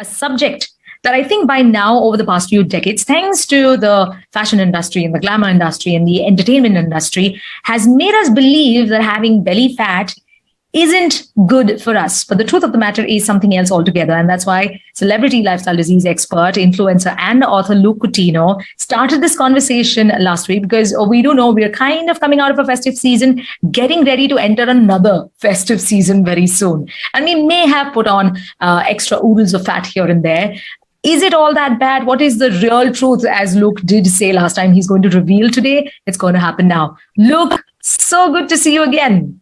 a subject that I think by now, over the past few decades, thanks to the fashion industry and the glamour industry and the entertainment industry, has made us believe that having belly fat isn't good for us. But the truth of the matter is something else altogether. And that's why celebrity lifestyle disease expert, influencer, and author Luke Coutinho started this conversation last week because we do know we're kind of coming out of a festive season, getting ready to enter another festive season very soon. And we may have put on extra oodles of fat here and there. Is it all that bad? What is the real truth? As Luke did say last time, he's going to reveal today. It's going to happen now. Luke, so good to see you again.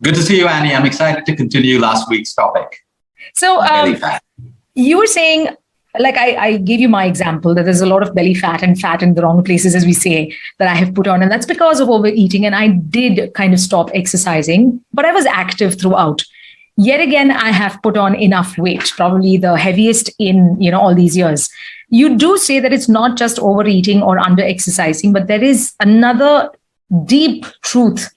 Good to see you, Annie. I'm excited to continue last week's topic. So you were saying, like I gave you my example, that there's a lot of belly fat and fat in the wrong places, as we say, that I have put on. And that's because of overeating. And I did kind of stop exercising, but I was active throughout. Yet again, I have put on enough weight, probably the heaviest in all these years. You do say that it's not just overeating or under exercising, but there is another deep truth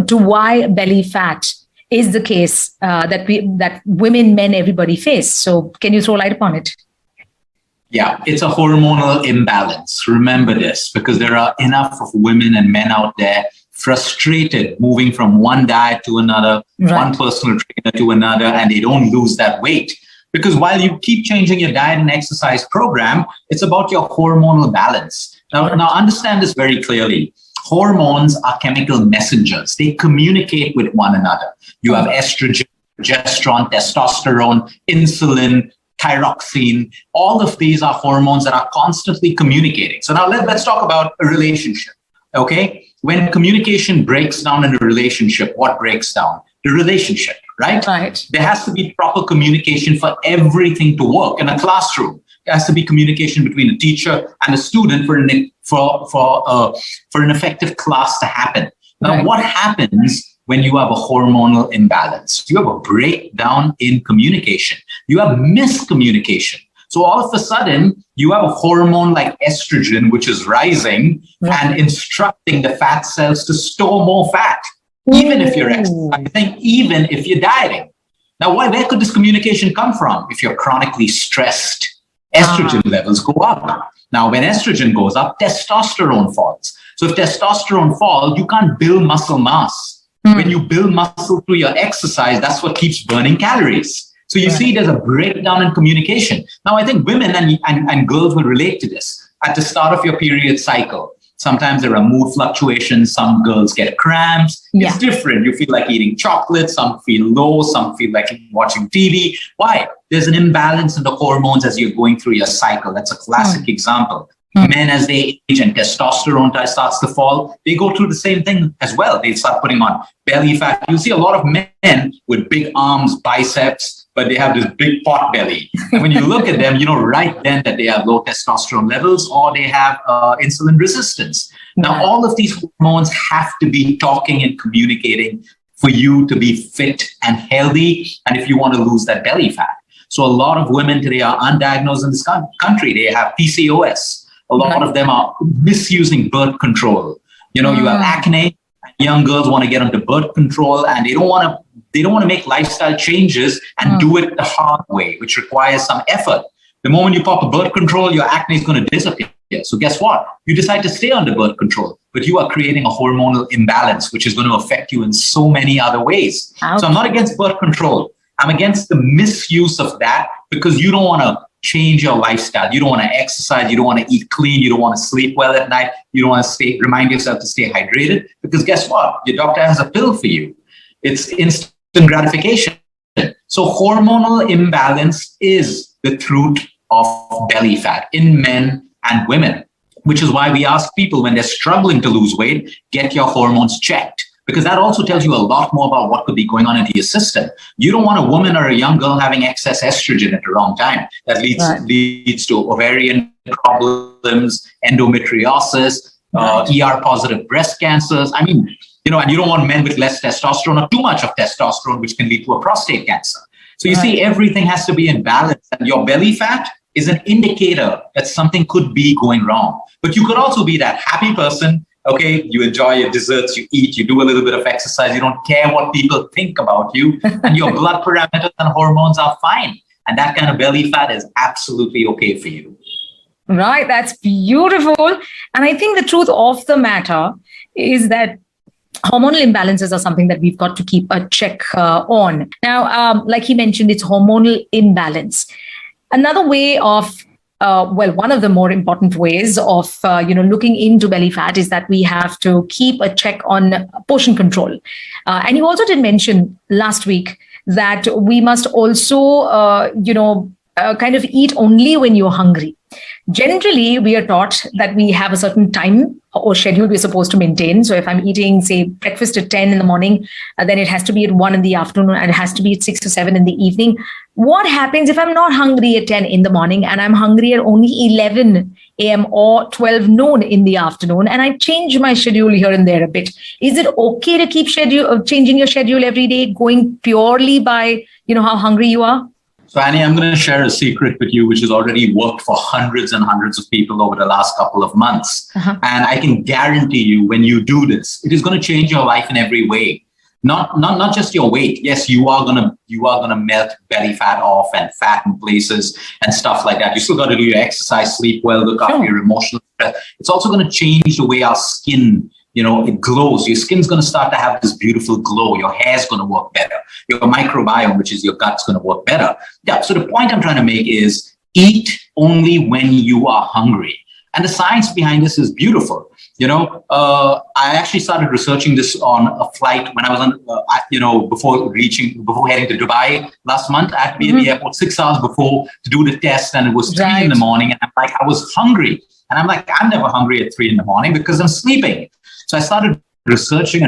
to why belly fat is the case that women, men, everybody face. So can you throw light upon it? Yeah, it's a hormonal imbalance. Remember this, because there are enough of women and men out there frustrated moving from one diet to another, one personal trainer to another, and they don't lose that weight. Because while you keep changing your diet and exercise program, it's about your hormonal balance. Now understand this very clearly. Hormones are chemical messengers. They communicate with one another. You have estrogen, progesterone, testosterone, insulin, thyroxine. All of these are hormones that are constantly communicating. So now let's talk about a relationship, okay? When communication breaks down in a relationship, what breaks down? The relationship, right? There has to be proper communication for everything to work. In a classroom, there has to be communication between a teacher and a student for an effective class to happen. Now, what happens when you have a hormonal imbalance? You have a breakdown in communication. You have miscommunication. So all of a sudden, you have a hormone like estrogen, which is rising and instructing the fat cells to store more fat, even if you're exercising, even if you're dieting. Now, where could this communication come from? If you're chronically stressed, estrogen levels go up. Now, when estrogen goes up, testosterone falls. So if testosterone falls, you can't build muscle mass. When you build muscle through your exercise, that's what keeps burning calories. So you see there's a breakdown in communication. Now, I think women and girls will relate to this. At the start of your period cycle, sometimes there are mood fluctuations. Some girls get cramps. It's different. You feel like eating chocolate. Some feel low. Some feel like watching TV. Why? There's an imbalance in the hormones as you're going through your cycle. That's a classic example. Men, as they age and testosterone starts to fall, they go through the same thing as well. They start putting on belly fat. You see a lot of men with big arms, biceps, but they have this big pot belly. And when you look at them, you know right then that they have low testosterone levels or they have insulin resistance. Now, all of these hormones have to be talking and communicating for you to be fit and healthy, and if you want to lose that belly fat. So a lot of women today are undiagnosed in this country. They have PCOS. A lot of them are misusing birth control. You know, you have acne. Young girls want to get onto birth control, and they don't want to make lifestyle changes and do it the hard way, which requires some effort. The moment you pop a birth control, your acne is going to disappear. So guess what? You decide to stay under birth control, but you are creating a hormonal imbalance, which is going to affect you in so many other ways. Ouch. So I'm not against birth control. I'm against the misuse of that because you don't want to change your lifestyle. You don't want to exercise. You don't want to eat clean. You don't want to sleep well at night. You don't want to remind yourself to stay hydrated because guess what? Your doctor has a pill for you. It's instant gratification. So hormonal imbalance is the truth of belly fat in men and women, which is why we ask people when they're struggling to lose weight, get your hormones checked. Because that also tells you a lot more about what could be going on into your system. You don't want a woman or a young girl having excess estrogen at the wrong time. That leads to ovarian problems, endometriosis, ER-positive breast cancers. I mean, you know, and you don't want men with less testosterone or too much of testosterone, which can lead to a prostate cancer. So you see, everything has to be in balance. And your belly fat is an indicator that something could be going wrong. But you could also be that happy person. Okay, you enjoy your desserts, you eat, you do a little bit of exercise, you don't care what people think about you, and your blood parameters and hormones are fine. And that kind of belly fat is absolutely okay for you. Right. That's beautiful. And I think the truth of the matter is that hormonal imbalances are something that we've got to keep a check on. Now, like he mentioned, it's hormonal imbalance. Another way of one of the more important ways of looking into belly fat is that we have to keep a check on portion control. And you also did mention last week that we must also kind of eat only when you're hungry. Generally, we are taught that we have a certain time or schedule we're supposed to maintain. So if I'm eating, say, breakfast at 10 in the morning, then it has to be at 1 in the afternoon, and it has to be at 6 or 7 in the evening. What happens if I'm not hungry at 10 in the morning and I'm hungry at only 11 a.m. or 12 noon in the afternoon, and I change my schedule here and there a bit? Is it okay to keep changing your schedule every day, going purely by how hungry you are? So Annie, I'm going to share a secret with you, which has already worked for hundreds and hundreds of people over the last couple of months. And I can guarantee you, when you do this, it is going to change your life in every way. Not just your weight. Yes, you are gonna melt belly fat off and fat in places and stuff like that. You still got to do your exercise, sleep well, look after your emotional stress. It's also going to change the way our skin, it glows. Your skin's going to start to have this beautiful glow. Your hair's going to work better. Your microbiome, which is your gut's going to work better. Yeah. So the point I'm trying to make is eat only when you are hungry. And the science behind this is beautiful. I actually started researching this on a flight when I was on, before heading to Dubai last month. I had to be in the airport 6 hours before to do the test, and it was 3 in the morning. And I was hungry. And I'm like, I'm never hungry at 3 in the morning because I'm sleeping. So I started researching.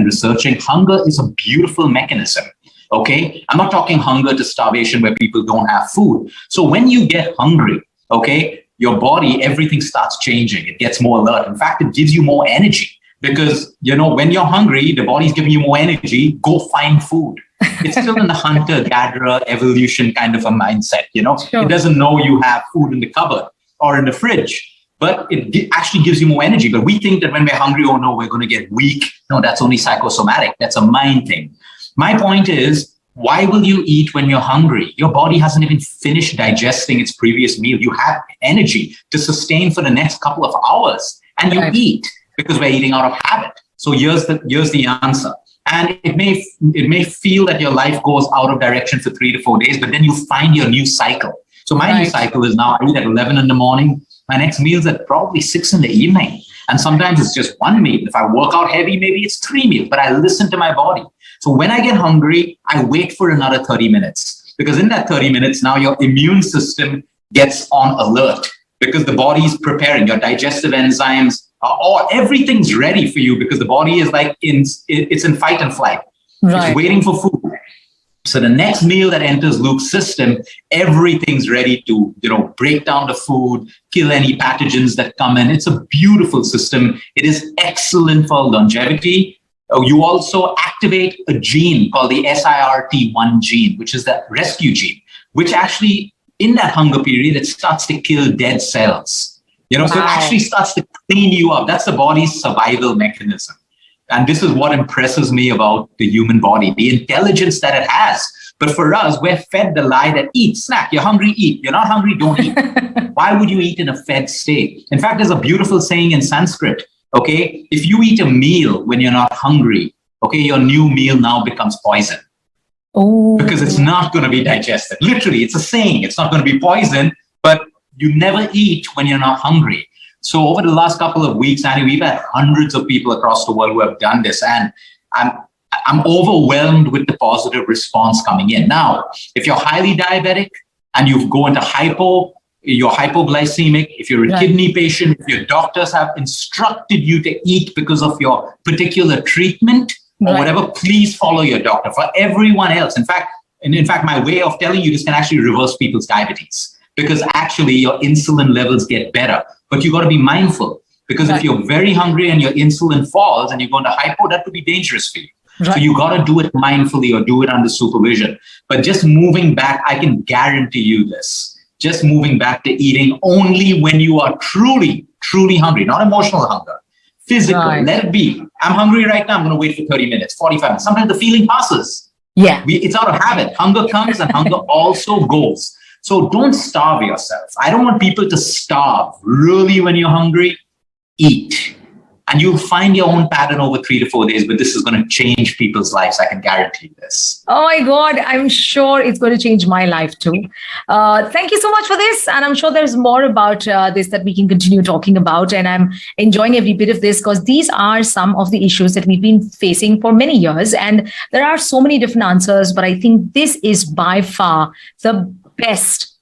Hunger is a beautiful mechanism. Okay. I'm not talking hunger to starvation where people don't have food. So when you get hungry, okay, your body, everything starts changing. It gets more alert. In fact, it gives you more energy because, when you're hungry, the body's giving you more energy. Go find food. It's still in the hunter-gatherer evolution kind of a mindset. Sure. It doesn't know you have food in the cupboard or in the fridge, but it actually gives you more energy. But we think that when we're hungry, oh no, we're going to get weak. No, that's only psychosomatic. That's a mind thing. My point is, why will you eat when you're hungry? Your body hasn't even finished digesting its previous meal. You have energy to sustain for the next couple of hours, and you eat because we're eating out of habit. So here's the answer. And it may feel that your life goes out of direction for 3 to 4 days, but then you find your new cycle. So my new cycle is now I eat at 11 in the morning. My next meal's at probably 6 in the evening. And sometimes it's just one meal. If I work out heavy, maybe it's 3 meals, but I listen to my body. So when I get hungry, I wait for another 30 minutes because in that 30 minutes, now your immune system gets on alert because the body's preparing. Your digestive enzymes everything's ready for you because the body is like it's in fight and flight. It's waiting for food. So the next meal that enters Luke's system, everything's ready to, break down the food, kill any pathogens that come in. It's a beautiful system. It is excellent for longevity. You also activate a gene called the SIRT1 gene, which is the rescue gene, which actually in that hunger period, it starts to kill dead cells. So it actually starts to clean you up. That's the body's survival mechanism. And this is what impresses me about the human body, the intelligence that it has. But for us, we're fed the lie that eat, snack, you're hungry, eat. You're not hungry, don't eat. Why would you eat in a fed state? In fact, there's a beautiful saying in Sanskrit. Okay, if you eat a meal when you're not hungry, okay, your new meal now becomes poison. Oh. Because it's not going to be digested. Literally, it's a saying. It's not going to be poison, but you never eat when you're not hungry. So over the last couple of weeks, Annie, we've had hundreds of people across the world who have done this, and I'm overwhelmed with the positive response coming in. Now, if you're highly diabetic and you go into you're hypoglycemic, if you're a kidney patient, if your doctors have instructed you to eat because of your particular treatment or whatever, please follow your doctor. For everyone else, in fact, my way of telling you this can actually reverse people's diabetes because actually your insulin levels get better. But you got to be mindful because if you're very hungry and your insulin falls and you go into hypo, that could be dangerous for you. So you got to do it mindfully or do it under supervision. But just moving back, I can guarantee you this. Just moving back to eating only when you are truly, truly hungry, not emotional hunger, physical, let it be. I'm hungry right now. I'm going to wait for 30 minutes, 45 minutes. Sometimes the feeling passes. Yeah. It's out of habit. Hunger comes and hunger also goes. So don't starve yourself. I don't want people to starve. Really, when you're hungry, eat. And you'll find your own pattern over 3 to 4 days, but this is going to change people's lives. I can guarantee this. Oh my God, I'm sure it's going to change my life too. Thank you so much for this. And I'm sure there's more about this that we can continue talking about. And I'm enjoying every bit of this because these are some of the issues that we've been facing for many years. And there are so many different answers, but I think this is by far the best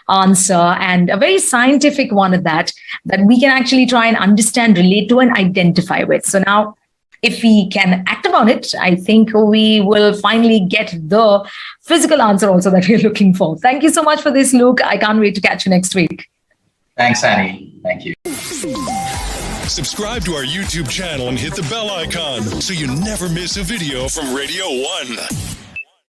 answer, and a very scientific one at that we can actually try and understand, relate to, and identify with. So now, if we can act upon it, I think we will finally get the physical answer also that we're looking for. Thank you so much for this, Luke. I can't wait to catch you next week. Thanks, Annie. Thank you. Subscribe to our YouTube channel and hit the bell icon so you never miss a video from Radio 1.